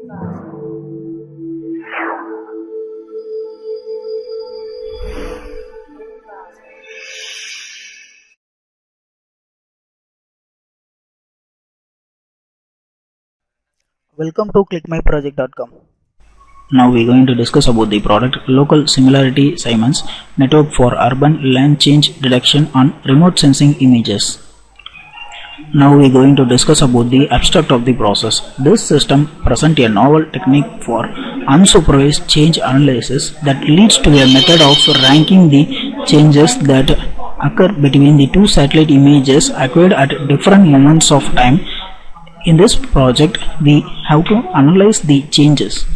Welcome to ClickMyProject.com. Now we are going to discuss about the product Local Similarity Siemens Network for Urban Land Change Detection on Remote Sensing Images. Now we are going to discuss about the abstract of the process. This system presents a novel technique for unsupervised change analysis that leads to a method of ranking the changes that occur between the two satellite images acquired at different moments of time. In this project, we have to analyze the changes,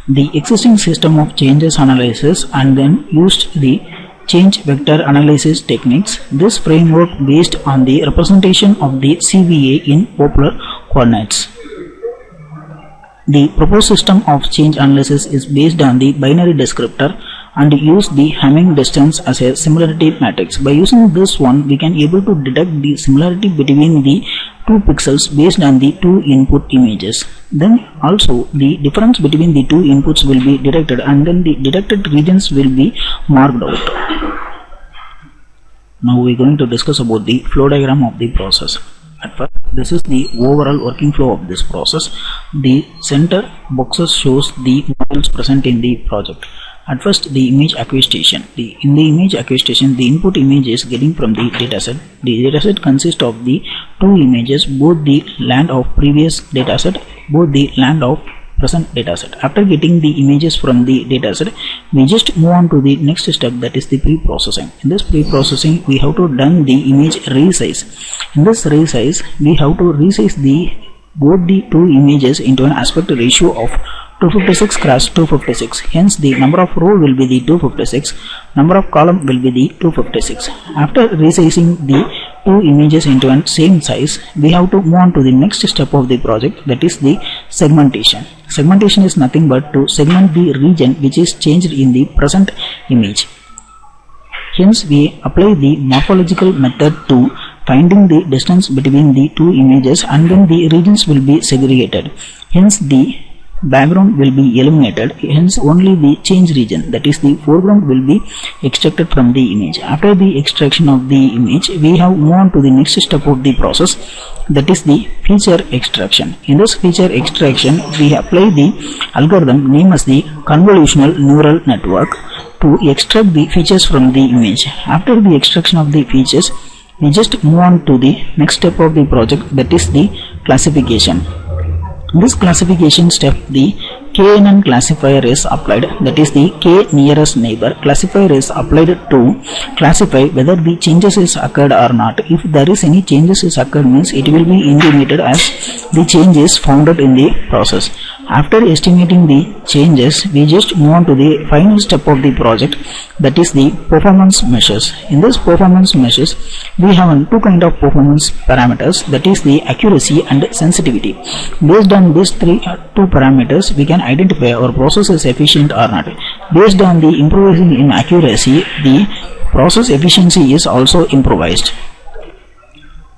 the existing system of changes analysis, and then used the change vector analysis techniques. This framework based on the representation of the CVA in polar coordinates. The proposed system of change analysis is based on the binary descriptor and use the Hamming distance as a similarity matrix. By using this one, we can able to detect the similarity between the two pixels based on the two input images. Then also the difference between the two inputs will be detected, and then the detected regions will be marked out. Now we are going to discuss about the flow diagram of the process. At first, this is the overall working flow of this process. The center boxes shows the modules present in the project. At first, the image acquisition. In the image acquisition, the input image is getting from the dataset. The dataset consists of the two images, both the land of previous dataset, both the land of present dataset. After getting the images from the dataset, we just move on to the next step, that is the pre-processing. In this pre-processing, we have to done the image resize. In this resize, we have to resize both the two images into an aspect ratio of 256 cross 256. Hence the number of row will be the 256, number of column will be the 256. After resizing the two images into an same size, we have to move on to the next step of the project, that is the segmentation. Segmentation is nothing but to segment the region which is changed in the present image. Hence we apply the morphological method to finding the distance between the two images, and then the regions will be segregated. Hence the background will be eliminated, hence only the change region, that is the foreground, will be extracted from the image. After the extraction of the image, we have moved on to the next step of the process, that is the feature extraction. In this feature extraction, we apply the algorithm named as the convolutional neural network to extract the features from the image. After the extraction of the features, we just move on to the next step of the project, that is the classification. In this classification step, the KNN classifier is applied, that is the K nearest neighbor classifier is applied to classify whether the changes is occurred or not. If there is any changes is occurred, means it will be intimated as the change is found in the process. After estimating the changes, we just move on to the final step of the project, that is the performance measures. In this performance measures, we have two kind of performance parameters, that is the accuracy and sensitivity. Based on these two parameters, we can identify our process is efficient or not. Based on the improving in accuracy, the process efficiency is also improvised.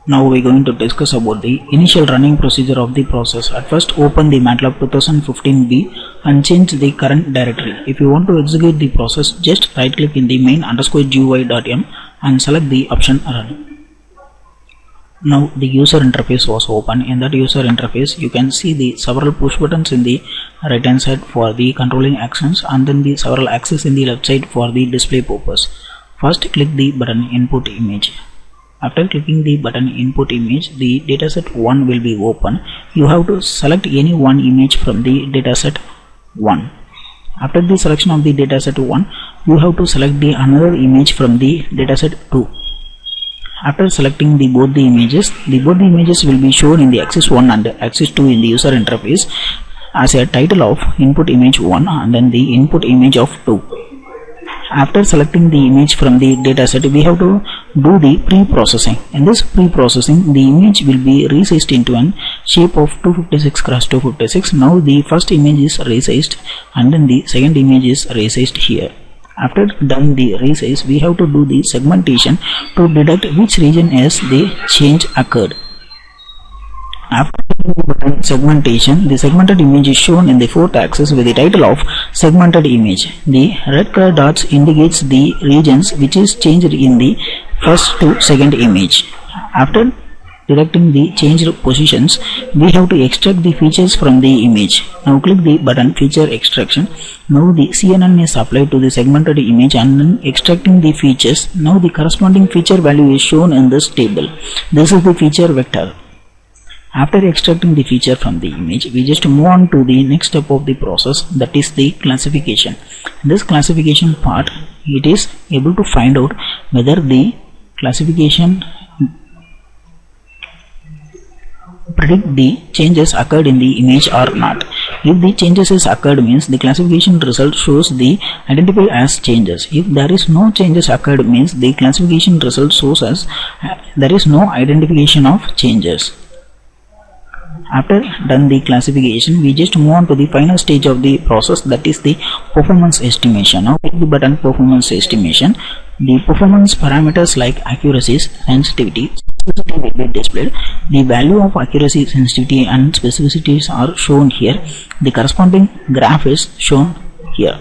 Now we are going to discuss about the initial running procedure of the process. At first, open the Matlab 2015b and change the current directory. If you want to execute the process, just right click in the main_GUI.m and select the option run. Now the user interface was open. In that user interface, you can see the several push buttons in the right hand side for the controlling actions, and then the several axes in the left side for the display purpose. First, click the button input image. After clicking the button input image, the dataset 1 will be open. You have to select any one image from the dataset 1. After the selection of the dataset 1, you have to select the another image from the dataset 2. After selecting both the images will be shown in the axis 1 and axis 2 in the user interface as a title of input image 1 and then the input image of 2. After selecting the image from the dataset, we have to do the pre-processing. In this pre-processing, the image will be resized into an shape of 256 cross 256. Now the first image is resized and then the second image is resized here. After done the resize, we have to do the segmentation to detect which region is the change occurred. After clicking the button segmentation, the segmented image is shown in the fourth axis with the title of segmented image. The red color dots indicates the regions which is changed in the first to second image. After selecting the changed positions, we have to extract the features from the image. Now click the button feature extraction. Now the CNN is applied to the segmented image and then extracting the features. Now the corresponding feature value is shown in this table. This is the feature vector. After extracting the feature from the image, we just move on to the next step of the process, that is the classification. In this classification part, it is able to find out whether the classification predict the changes occurred in the image or not. If the changes is occurred means the classification result shows the identified as changes. If there is no changes occurred means the classification result shows as there is no identification of changes. After done the classification, we just move on to the final stage of the process, that is the performance estimation. Now click the button performance estimation. The performance parameters like accuracy, sensitivity, specificity will be displayed. The value of accuracy, sensitivity and specificities are shown here. The corresponding graph is shown here.